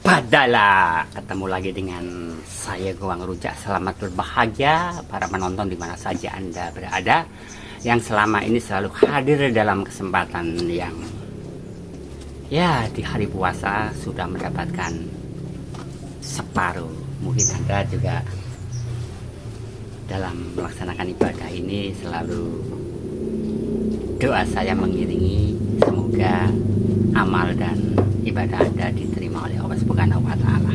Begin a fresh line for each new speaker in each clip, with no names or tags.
Padahal ketemu lagi dengan saya Goang Rujak. Selamat berbahagia para penonton di mana saja Anda berada, yang selama ini selalu hadir dalam kesempatan yang ya di hari puasa sudah mendapatkan separuh. Mungkin Anda juga dalam melaksanakan ibadah ini selalu doa saya mengiringi, semoga amal dan ibadah Anda diterima oleh Allah Subhanahu wa Ta'ala.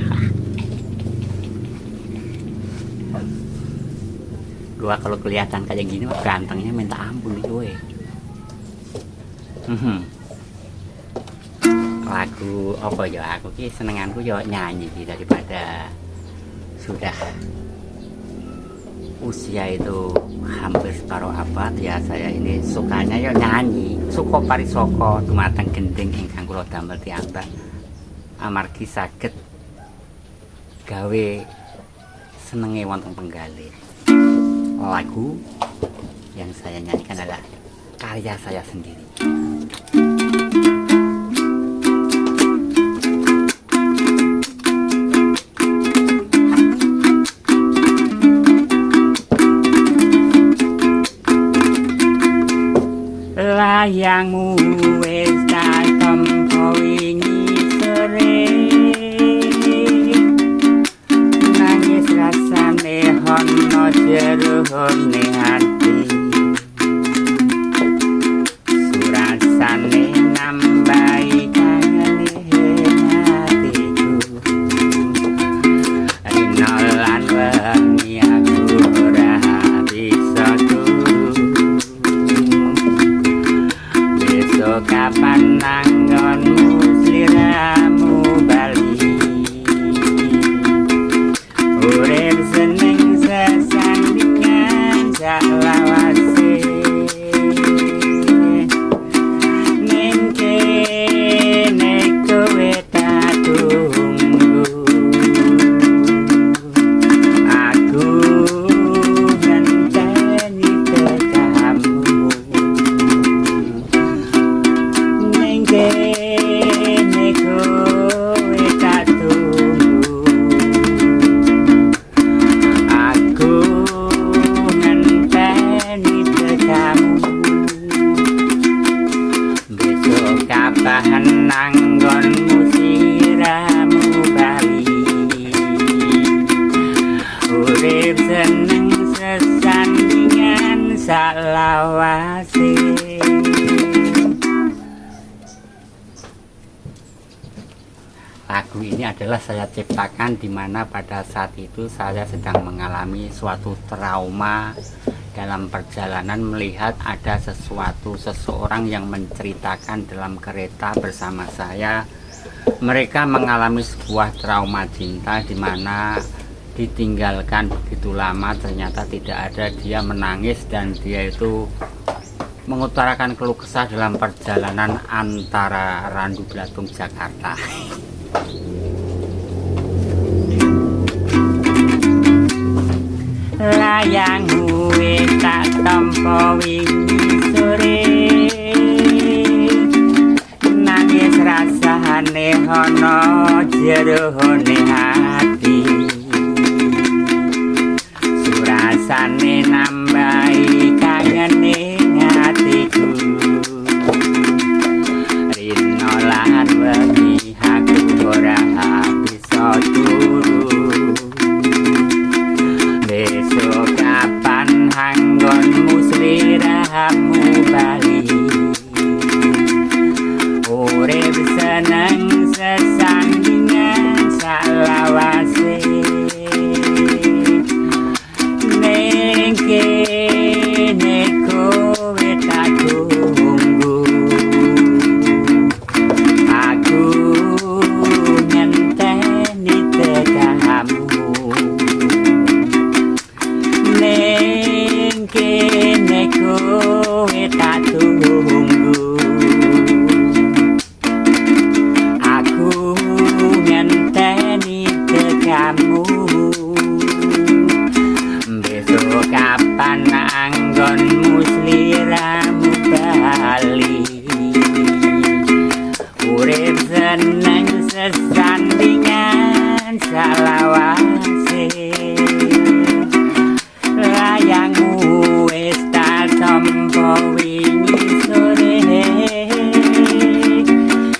Gua kalau kelihatan kayak gini gantengnya minta ampun nih gue. Lagu apa ya, aku ki senenganku ya nyanyi daripada sudah usia itu hampir separuh abad ya, saya ini sukanya ya nyanyi. Suko parisoko dumateng gending ingkang kula damel tiyambak amargi saged gawe senenge wonten penggalih. Lagu yang saya nyanyikan adalah karya saya sendiri. Layangmu wis tak tampa wingi sore, nangis rasane ana jerone ati, surasane nambahi kangene atiku, rino lan wengi aku ora bisa kapan nanggonmu sliramu bali, urip seneng sesandingan salawase, ning kene kowe tak tunggu, aku ngenteni tekamu. Kene kowe tak tunggu, aku ngenteni tekamu. Besok kapan nanggonmu siramu bali, urip seneng sesandingan salawase. Lagu ini adalah saya ciptakan di mana pada saat itu saya sedang mengalami suatu trauma dalam perjalanan, melihat ada seseorang yang menceritakan dalam kereta bersama saya. Mereka mengalami sebuah trauma cinta di mana ditinggalkan begitu lama, ternyata tidak ada, dia menangis dan dia itu mengutarakan keluh kesah dalam perjalanan antara Randu Blatung Jakarta. Layangmu wis tak tampa wingi sore, nangis rasane ana jerone ati, surasane nambahi kangene atiku, rino lan wengi aku ora bisa turu. Besok kapan hanggonmu sliramu bali, urip seneng sesandingan salawase, ning kene kowe tak tunggu, aku ngenteni tekamu. Ning kene kowe tak tunggu, aku ngenteni tekamu. Besok kapan anggonmu sliramu bali, urip seneng sesandingan salawase layangmu wis tak tampa wingi sore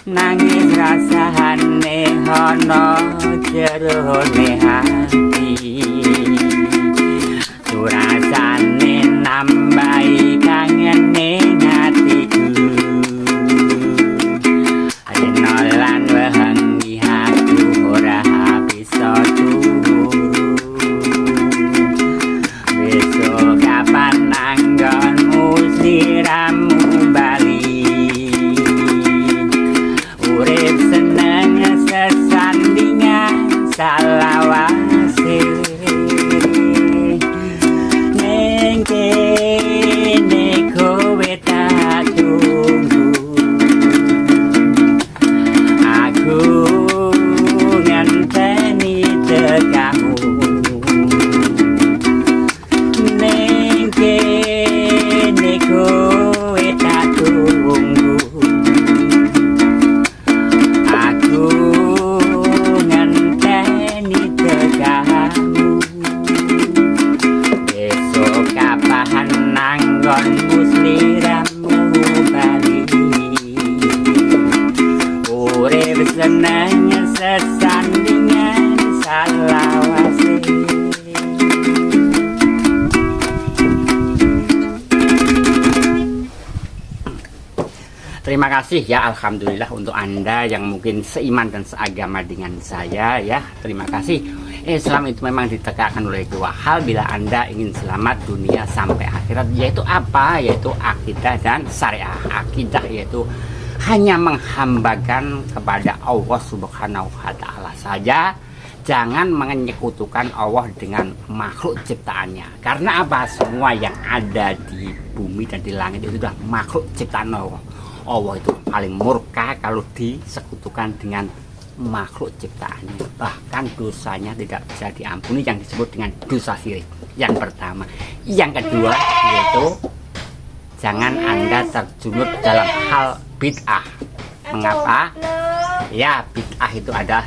nangis rasane ana jerone hati rasane nambahi kangene hatiku rino lan wengi aku ora bisa turu besok kapan anggonmu siramu bali urip seneng sesandingan salawase ning kene kowe tak tunggu aku ngenteni tekamu ning kene kowe tak tunggu aku ngenteni tekamu besok kapan nanggonmu sliramu bali urip seneng sesandingan salawase. Terima kasih ya, alhamdulillah untuk Anda yang mungkin seiman dan seagama dengan saya ya. Terima kasih. Islam itu memang ditegakkan oleh dua hal bila Anda ingin selamat dunia sampai akhirat, yaitu apa? Yaitu akidah dan syariah. Akidah yaitu hanya menghambakan kepada Allah Subhanahu wa Ta'ala saja, jangan menyekutukan Allah dengan makhluk ciptaannya. Karena apa? Semua yang ada di bumi dan di langit itu sudah makhluk ciptaan Allah. Allah itu paling murka kalau disekutukan dengan makhluk ciptaannya. Bahkan dosanya tidak bisa diampuni, yang disebut dengan dosa syirik. Yang pertama. Yang kedua yaitu jangan Anda terjunut dalam hal bid'ah. Mengapa? Ya, bid'ah itu ada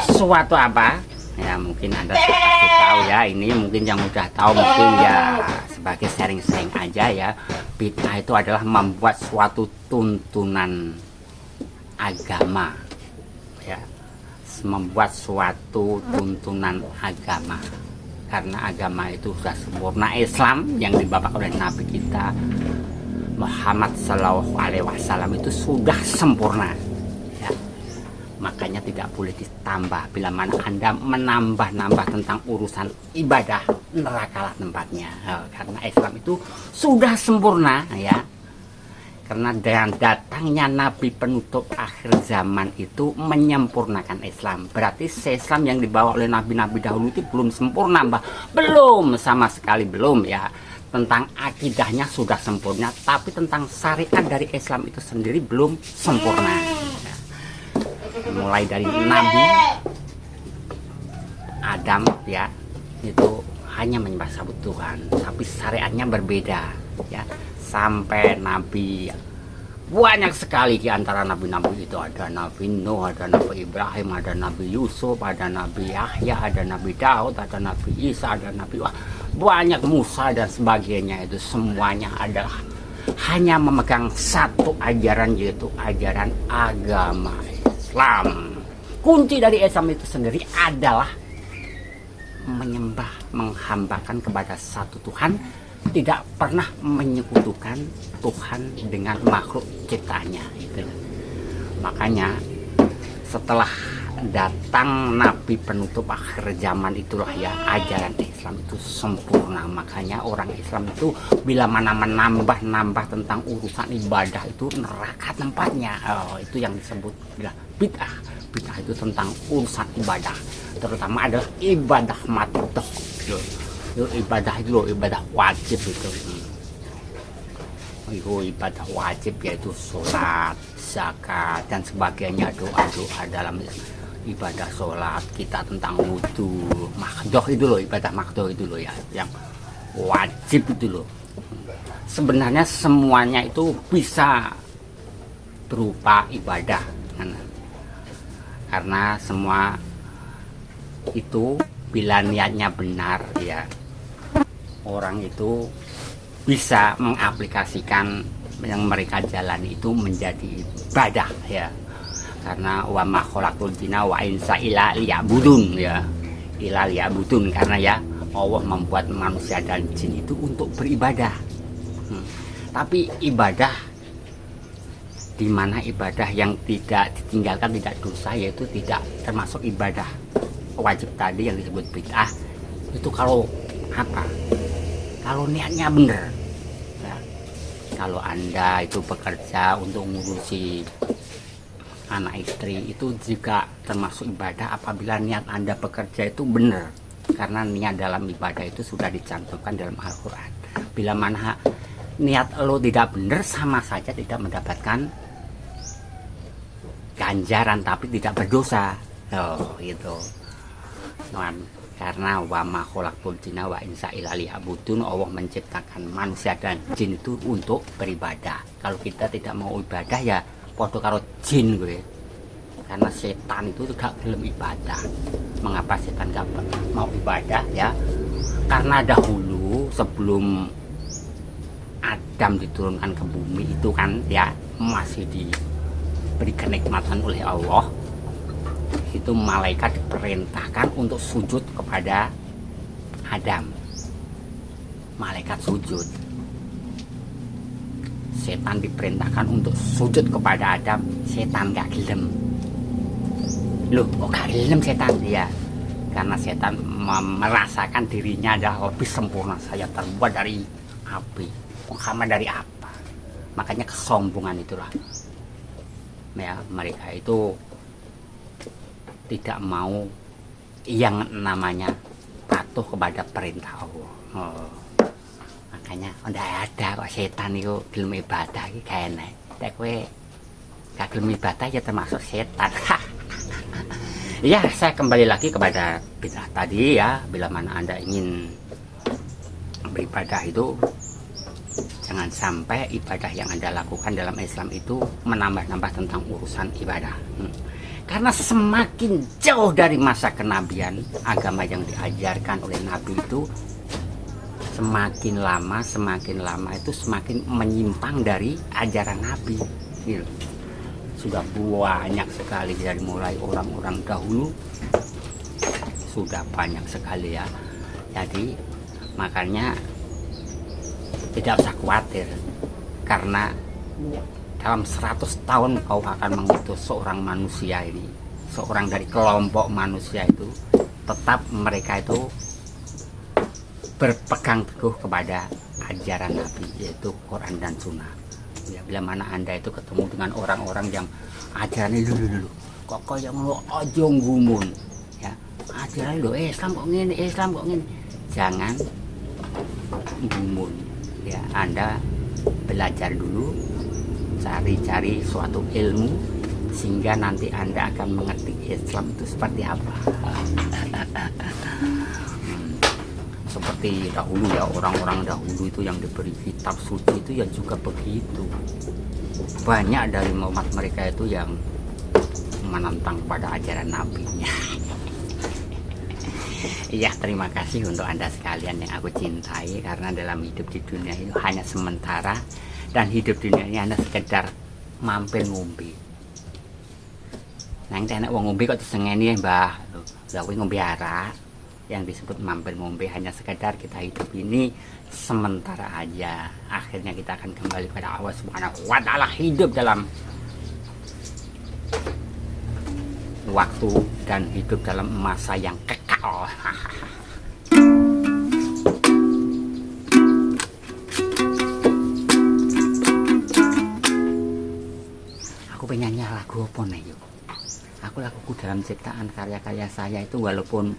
suatu apa? Ya mungkin Anda pasti tahu ya. Ini mungkin yang udah tahu mungkin ya sebagai sharing-sharing aja ya. Bid'ah itu adalah membuat suatu tuntunan agama ya, membuat suatu tuntunan agama. Karena agama itu sudah sempurna. Islam yang dibawakan oleh Nabi kita Muhammad Sallallahu Alaihi Wasallam itu sudah sempurna ya. Makanya tidak boleh ditambah. Bila mana Anda menambah-nambah tentang urusan ibadah, nerakalah tempatnya. Karena Islam itu sudah sempurna ya. Karena dengan datangnya Nabi penutup akhir zaman itu menyempurnakan Islam. Berarti Islam yang dibawa oleh Nabi-Nabi dahulu itu belum sempurna, Mbah. Belum, sama sekali belum ya. Tentang akidahnya sudah sempurna, tapi tentang syariat dari Islam itu sendiri belum sempurna ya. Mulai dari Nabi Adam ya, itu hanya menyembah satu Tuhan, tapi syariatnya berbeda ya. Sampai Nabi, banyak sekali di antara nabi-nabi itu, ada Nabi Nuh, ada Nabi Ibrahim, ada Nabi Yusuf, ada Nabi Yahya, ada Nabi Daud, ada Nabi Isa, ada Nabi banyak, Musa dan sebagainya. Itu semuanya adalah hanya memegang satu ajaran, yaitu ajaran agama Islam. Kunci dari Islam itu sendiri adalah menyembah, menghambakan kepada satu Tuhan, tidak pernah menyekutukan Tuhan dengan makhluk ciptaannya gitu. Makanya setelah datang Nabi penutup akhir zaman itulah ya, ajaran Islam itu sempurna. Makanya orang Islam itu bila mana menambah-nambah tentang urusan ibadah itu neraka tempatnya. Itu yang disebut bid'ah. Bid'ah itu tentang urusan ibadah, terutama adalah ibadah matdoh. Ibadah itu loh, ibadah wajib itu. Itu ibadah wajib yaitu sholat, zakat dan sebagainya, doa-doa dalam ibadah sholat kita, tentang wudhu, makdoh itu loh, ibadah makdoh itu loh ya, yang wajib itu loh. Sebenarnya semuanya itu bisa berupa ibadah, karena semua itu bila niatnya benar ya, orang itu bisa mengaplikasikan yang mereka jalani itu menjadi ibadah ya. Karena wa ma khalaqul jinna wa insa illa liya'budun ya. Illa liya'budun, karena ya Allah membuat manusia dan jin itu untuk beribadah. Tapi ibadah di mana ibadah yang tidak ditinggalkan tidak dosa, yaitu tidak termasuk ibadah wajib tadi yang disebut bid'ah. Itu kalau apa? Kalau niatnya benar ya. Kalau Anda itu bekerja untuk ngurusi anak istri, itu juga termasuk ibadah apabila niat Anda bekerja itu benar, karena niat dalam ibadah itu sudah dicantumkan dalam Al-Quran. Bila mana niat lo tidak benar, sama saja tidak mendapatkan ganjaran tapi tidak berdosa. Oh gitu. Karena wa ma khalaqtul jinna wa insa illa liya'budun, Allah menciptakan manusia dan jin itu untuk beribadah. Kalau kita tidak mau ibadah ya podo karo jin gue. Karena setan itu tidak belum ibadah. Mengapa setan gak mau ibadah ya? Karena dahulu sebelum Adam diturunkan ke bumi itu kan ya masih diberi kenikmatan oleh Allah. Itu malaikat diperintahkan untuk sujud kepada Adam. Malaikat sujud. Setan diperintahkan untuk sujud kepada Adam. Setan gak gelem. Loh, kok gak gelem setan dia? Karena setan merasakan dirinya adalah lebih sempurna. Saya terbuat dari api. Muhammad dari apa? Makanya kesombongan itulah. Ya, mereka itu tidak mau yang namanya patuh kepada perintah Allah. Oh. Makanya ndak ada kok setan itu gelem ibadah iki kene. Nek kowe gak gelem ibadah ya termasuk setan. Ya, saya kembali lagi kepada bid'ah tadi ya. Bila mana Anda ingin beribadah itu, jangan sampai ibadah yang Anda lakukan dalam Islam itu menambah-nambah tentang urusan ibadah. Karena semakin jauh dari masa kenabian, agama yang diajarkan oleh Nabi itu semakin lama itu semakin menyimpang dari ajaran Nabi. Gitu. Sudah banyak sekali dari mulai orang-orang dahulu, sudah banyak sekali ya. Jadi makanya tidak usah khawatir, karena dalam 100 tahun kau akan mengutus seorang manusia ini, seorang dari kelompok manusia itu, tetap mereka itu berpegang teguh kepada ajaran Nabi, yaitu Quran dan Sunnah. Ya, bila mana Anda itu ketemu dengan orang-orang yang ajarannya dulu kok kaya ngono aja ngumun ya, ajaran lo Islam kok ngene, Islam kok ngene, jangan ngumun ya. Anda belajar dulu, cari-cari suatu ilmu sehingga nanti Anda akan mengerti Islam itu seperti apa. Seperti dahulu ya, orang-orang dahulu itu yang diberi kitab suci itu ya juga begitu. Banyak dari umat mereka itu yang menentang pada ajaran nabinya. Ya, terima kasih untuk Anda sekalian yang aku cintai, karena dalam hidup di dunia itu hanya sementara, dan hidup dunia ini Anda sekedar mampir ngombe. Nang enak wong ngombe kok disengeni Mbah. Lah kuwi ngombe arak. Yang disebut mampir ngombe hanya sekedar kita hidup ini sementara aja. Akhirnya kita akan kembali pada Allah Subhanahu wa Ta'ala, hidup dalam waktu dan hidup dalam masa yang kekal. Aku pengen nyanyi lagu apa nih yuk? Aku laguku dalam ciptaan karya-karya saya itu, walaupun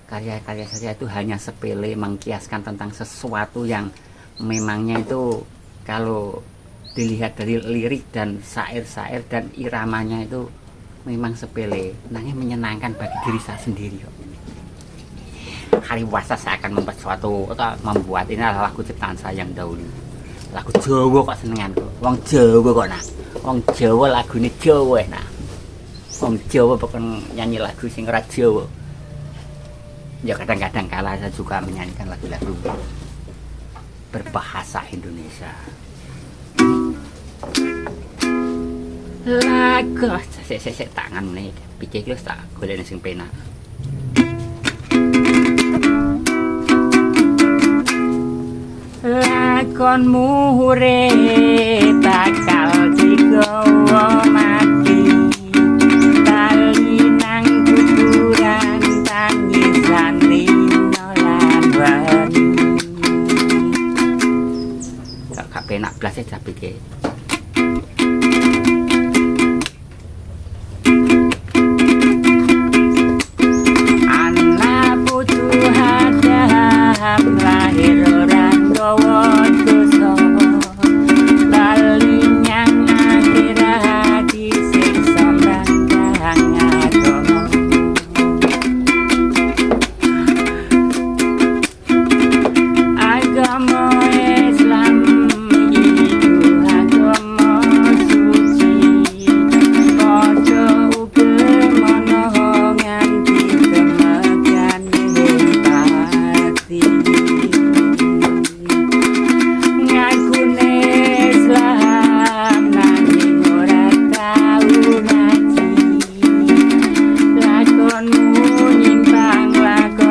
karya-karya saya itu hanya sepele, mengkiaskan tentang sesuatu yang memangnya itu kalau dilihat dari lirik dan syair-syair dan iramanya itu memang sepele, namanya menyenangkan bagi diri saya sendiri. Hari puasa saya akan membuat suatu atau membuat, ini adalah lagu ciptaan saya yang dahulu, lagu Jawa kok senengan kok, wong Jawa kok nah, wong Jawa lagune Jawa nah, wong Jawa bukan nyanyi lagu sing ora Jawa. Ya kadang-kadang kala saya juga menyanyikan lagu-lagu berbahasa Indonesia. Lagu saya tangan nih, pikir lu tak golek sing penak. Lakonmu urip bakal digawa mati, tali nang kuburan tangisan rino lan wani. Gak penak blas ya pikir. Anak putu hadam lahir orang gawa dosa, bali nyang akhirat disiksa mrandang agama. Agama Islam iku agama suci, padha uga menawa nganti temekan pati. Ngakune Islam nanging ora tau ngaji, lakonmu nyimpang padha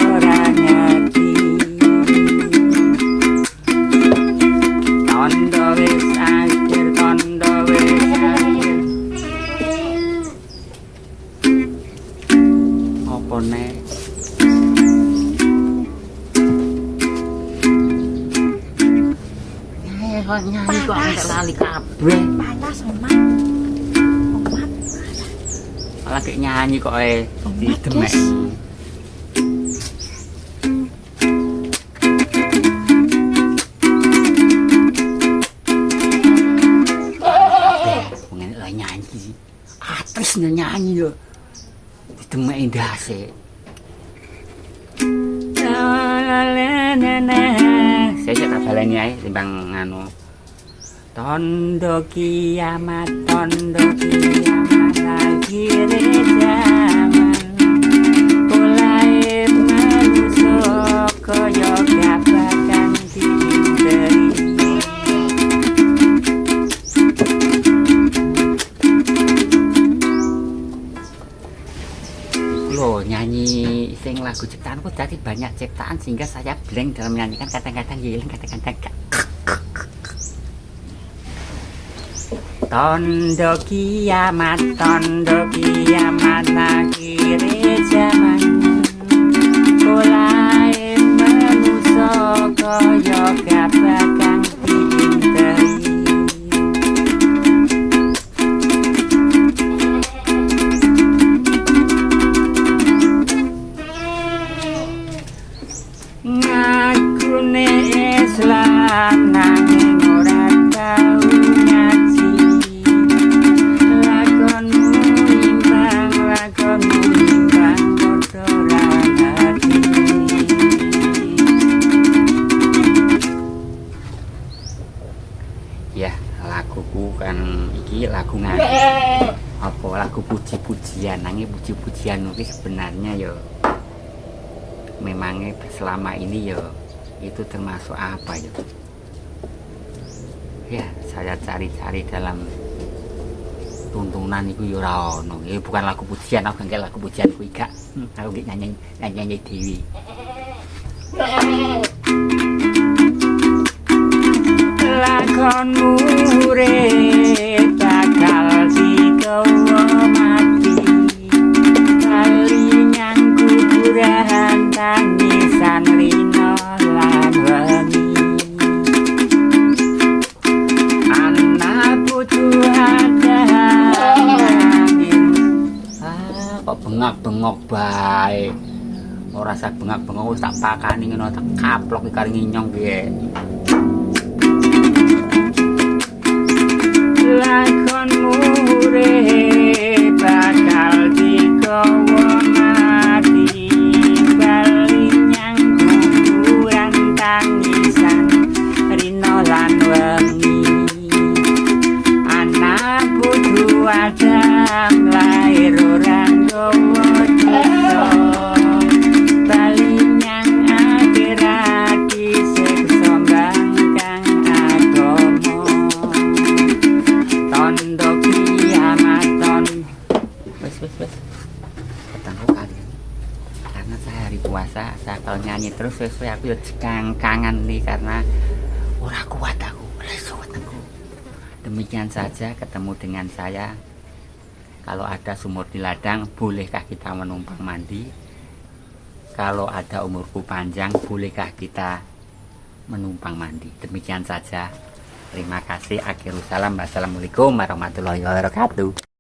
ora ngerti. Tondo wis akhir, tondo wis akhir. Apa nek kok nyanyi kok enggak lali kabeh.
Panas omat. Omat.
Malah kayak nyanyi kok didemek.
Des.
Pengen nyanyi sih. Aktris nyanyi lho. Didemek ndase. Saya tak baleni ae timbang nganu. Tondo kiamat akhir zaman, mulai manusia kaya gabakan diberi. Loh, nyanyi sing lagu ciptaanku tadi banyak ciptaan sehingga saya blank dalam menyanyikan, kadang-kadang yeleng, kadang-kadang gak. Tondo kiamat akhir zaman, mulai manusia kaya gabakan diberi. Ngakune Islam nanging ora tau ngaji, lakonmu imbang padha ora ngerti. Ya, laguku kan iki lagu ngaji. Apa lagu puji-pujian, nanging puji-pujian iki sebenarnya ya memangnya selama ini ya itu termasuk apa ya? Ya saya cari-cari dalam tuntunan itu ya ora ono. Ya bukan lagu pujian, aku nggak lagu pujian ku gak. Aku nggak nyanyi dewi. Lakonmu urip bakal digawa mati, bali nyang kuburan tangisan rino lan wani. Anak putu hadam angin. Kok bengak-bengok bae. Ora sak bengak-bengok wis tak pakani ngono, tak kaplok iki karo nginyong piye. Lakonmu urip bakal digawa mati, bali nyang kuburan tangisan rino lan wengi. Anak putu Adam lahir orang gawa dosa, terus sesuai aku ya kangen nih karena ora kuat aku, lesu aku. Demikian saja ketemu dengan saya. Kalau ada sumur di ladang, bolehkah kita menumpang mandi? Kalau ada umurku panjang, bolehkah kita menumpang mandi? Demikian saja. Terima kasih. Akhirul salam. Wassalamualaikum warahmatullahi wabarakatuh.